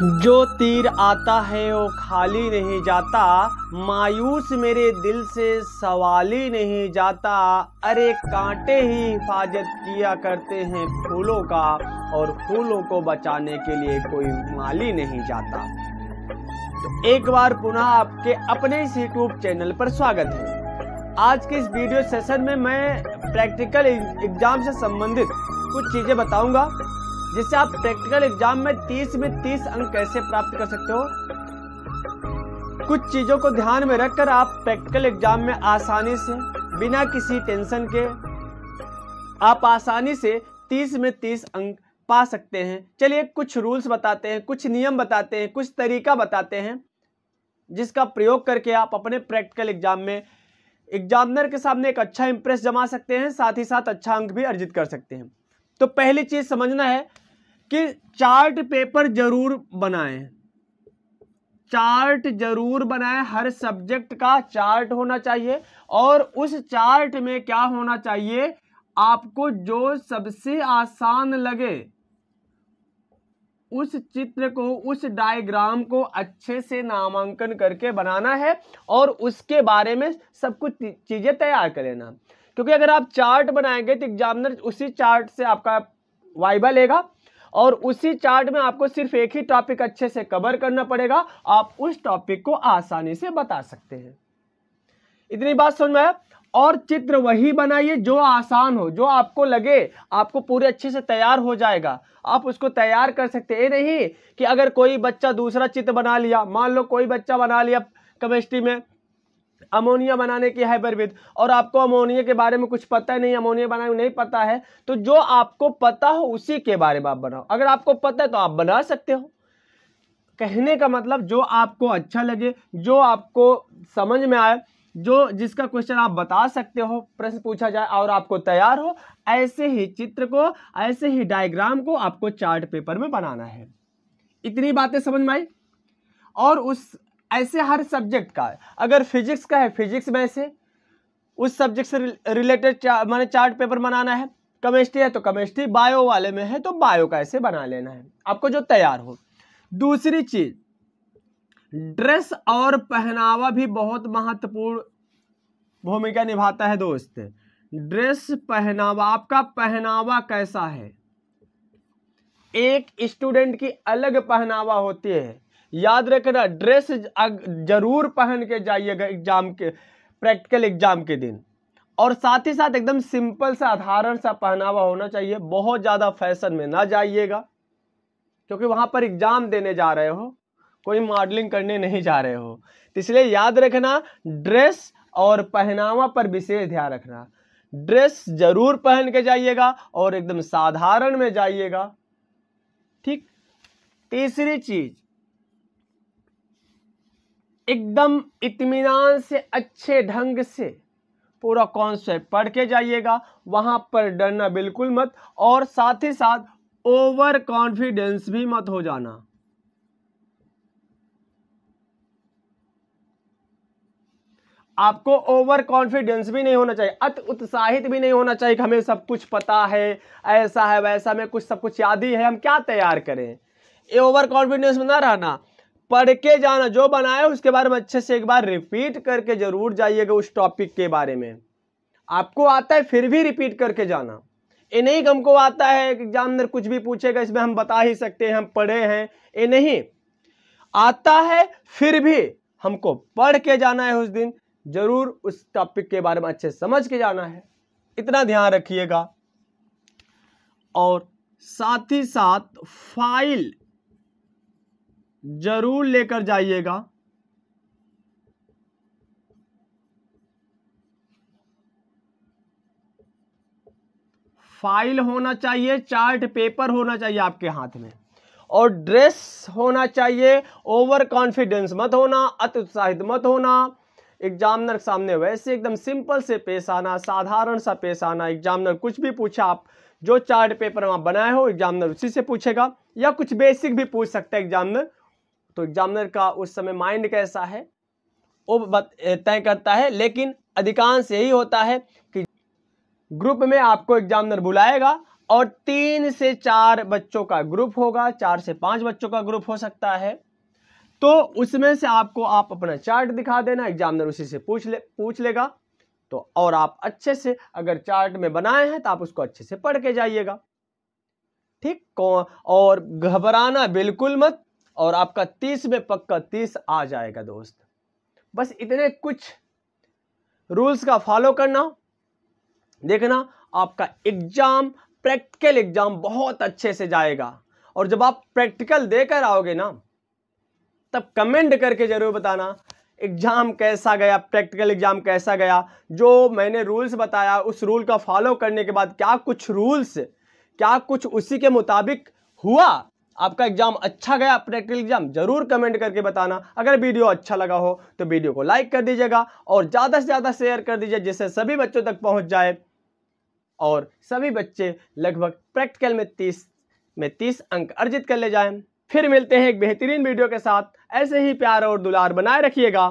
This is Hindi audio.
जो तीर आता है वो खाली नहीं जाता, मायूस मेरे दिल से सवाल ही नहीं जाता। अरे कांटे ही हिफाजत किया करते हैं फूलों का, और फूलों को बचाने के लिए कोई माली नहीं जाता। तो एक बार पुनः आपके अपने इस यूट्यूब चैनल पर स्वागत है। आज के इस वीडियो सेशन में मैं प्रैक्टिकल एग्जाम से संबंधित कुछ चीजें बताऊंगा, जिससे आप प्रैक्टिकल एग्जाम में 30 में 30 अंक कैसे प्राप्त कर सकते हो। कुछ चीजों को ध्यान में रखकर आप प्रैक्टिकल एग्जाम में आसानी से, बिना किसी टेंशन के, आप आसानी से 30 में 30 अंक पा सकते हैं। चलिए कुछ रूल्स बताते हैं, कुछ नियम बताते हैं, कुछ तरीका बताते हैं, जिसका प्रयोग करके आप अपने प्रैक्टिकल एग्जाम में एग्जामिनर के सामने एक अच्छा इंप्रेस जमा सकते हैं, साथ ही साथ अच्छा अंक भी अर्जित कर सकते हैं। तो पहली चीज समझना है कि चार्ट पेपर जरूर बनाएं। चार्ट जरूर बनाएं, हर सब्जेक्ट का चार्ट होना चाहिए, और उस चार्ट में क्या होना चाहिए, आपको जो सबसे आसान लगे उस चित्र को, उस डायग्राम को अच्छे से नामांकन करके बनाना है, और उसके बारे में सब कुछ चीजें तैयार कर लेना। क्योंकि अगर आप चार्ट बनाएंगे तो एग्जामिनर उसी चार्ट से आपका वाइवा लेगा, और उसी चार्ट में आपको सिर्फ एक ही टॉपिक अच्छे से कवर करना पड़ेगा। आप उस टॉपिक को आसानी से बता सकते हैं। इतनी बात समझ में आया। और चित्र वही बनाइए जो आसान हो, जो आपको लगे आपको पूरे अच्छे से तैयार हो जाएगा, आप उसको तैयार कर सकते हैं। ये नहीं कि अगर कोई बच्चा दूसरा चित्र बना लिया, मान लो कोई बच्चा बना लिया केमिस्ट्री में अमोनिया बनाने की हाइपरविद, और आपको अमोनिया के बारे में कुछ पता है नहीं, अमोनिया बनाने नहीं पता है, तो जो आपको पता हो उसी के बारे में आप बनाओ। अगर आपको पता है तो आप बना सकते हो। कहने का मतलब जो आपको अच्छा लगे, जो आपको समझ में आए, जो जिसका क्वेश्चन आप बता सकते हो, प्रश्न पूछा जाए और आपको तैयार हो, ऐसे ही चित्र को, ऐसे ही डायग्राम को आपको चार्ट पेपर में बनाना है। इतनी बातें समझ में आई। और उस ऐसे हर सब्जेक्ट का, अगर फिजिक्स का है फिजिक्स में ऐसे उस सब्जेक्ट से रिलेटेड माने चार्ट पेपर बनाना है, केमिस्ट्री है तो केमिस्ट्री, बायो वाले में है तो बायो का ऐसे बना लेना है, आपको जो तैयार हो। दूसरी चीज, ड्रेस और पहनावा भी बहुत महत्वपूर्ण भूमिका निभाता है दोस्त। ड्रेस पहनावा, आपका पहनावा कैसा है। एक स्टूडेंट की अलग पहनावा होती है, याद रखना। ड्रेस जरूर पहन के जाइएगा एग्जाम के, प्रैक्टिकल एग्जाम के दिन, और साथ ही साथ एकदम सिंपल सा साधारण सा पहनावा होना चाहिए। बहुत ज्यादा फैशन में ना जाइएगा, क्योंकि वहां पर एग्जाम देने जा रहे हो, कोई मॉडलिंग करने नहीं जा रहे हो। तो इसलिए याद रखना, ड्रेस और पहनावा पर विशेष ध्यान रखना। ड्रेस जरूर पहन के जाइएगा और एकदम साधारण में जाइएगा, ठीक। तीसरी चीज, एकदम इत्मीनान से, अच्छे ढंग से पूरा कॉन्सेप्ट पढ़ के जाइएगा, वहां पर डरना बिल्कुल मत, और साथ ही साथ ओवर कॉन्फिडेंस भी मत हो जाना। आपको ओवर कॉन्फिडेंस भी नहीं होना चाहिए, अति उत्साहित भी नहीं होना चाहिए कि हमें सब कुछ पता है, ऐसा है वैसा, में कुछ सब कुछ याद ही है, हम क्या तैयार करें। ये ओवर कॉन्फिडेंस में ना रहना, पढ़ के जाना, जो बनाए उसके बारे में अच्छे से एक बार रिपीट करके जरूर जाइएगा। उस टॉपिक के बारे में आपको आता है फिर भी रिपीट करके जाना। ये नहीं कि हमको आता है कि एग्जामिनर कुछ भी पूछेगा इसमें हम बता ही सकते हैं, हम पढ़े हैं, ये नहीं। आता है फिर भी हमको पढ़ के जाना है, उस दिन जरूर उस टॉपिक के बारे में अच्छे समझ के जाना है। इतना ध्यान रखिएगा। और साथ ही साथ फाइल जरूर लेकर जाइएगा। फाइल होना चाहिए, चार्ट पेपर होना चाहिए आपके हाथ में, और ड्रेस होना चाहिए। ओवर कॉन्फिडेंस मत होना, अति उत्साहित मत होना। एग्जामिनर के सामने वैसे एकदम सिंपल से पेश आना, साधारण सा पेश आना। एग्जामिनर कुछ भी पूछा, आप जो चार्ट पेपर में आप बनाए हो एग्जामिनर उसी से पूछेगा, या कुछ बेसिक भी पूछ सकता है एग्जामिनर। तो एग्जामिनर का उस समय माइंड कैसा है वो तय करता है। लेकिन अधिकांश यही होता है कि ग्रुप में आपको एग्जामिनर बुलाएगा और 3 से 4 बच्चों का ग्रुप होगा, 4 से 5 बच्चों का ग्रुप हो सकता है। तो उसमें से आपको आप अपना चार्ट दिखा देना, एग्जामिनर उसी से पूछ लेगा। तो और आप अच्छे से अगर चार्ट में बनाए हैं तो आप उसको अच्छे से पढ़ के जाइएगा, ठीक। और घबराना बिल्कुल मत, और आपका 30 में पक्का 30 आ जाएगा दोस्त। बस इतने कुछ रूल्स का फॉलो करना, देखना आपका एग्जाम, प्रैक्टिकल एग्जाम बहुत अच्छे से जाएगा। और जब आप प्रैक्टिकल देकर आओगे ना, तब कमेंट करके जरूर बताना एग्जाम कैसा गया, प्रैक्टिकल एग्जाम कैसा गया। जो मैंने रूल्स बताया उस रूल का फॉलो करने के बाद क्या कुछ उसी के मुताबिक हुआ, आपका एग्जाम अच्छा गया, प्रैक्टिकल एग्जाम, जरूर कमेंट करके बताना। अगर वीडियो अच्छा लगा हो तो वीडियो को लाइक कर दीजिएगा और ज़्यादा से ज़्यादा शेयर कर दीजिए, जिससे सभी बच्चों तक पहुंच जाए और सभी बच्चे लगभग प्रैक्टिकल में 30 अंक अर्जित कर ले जाएं। फिर मिलते हैं एक बेहतरीन वीडियो के साथ। ऐसे ही प्यार और दुलार बनाए रखिएगा।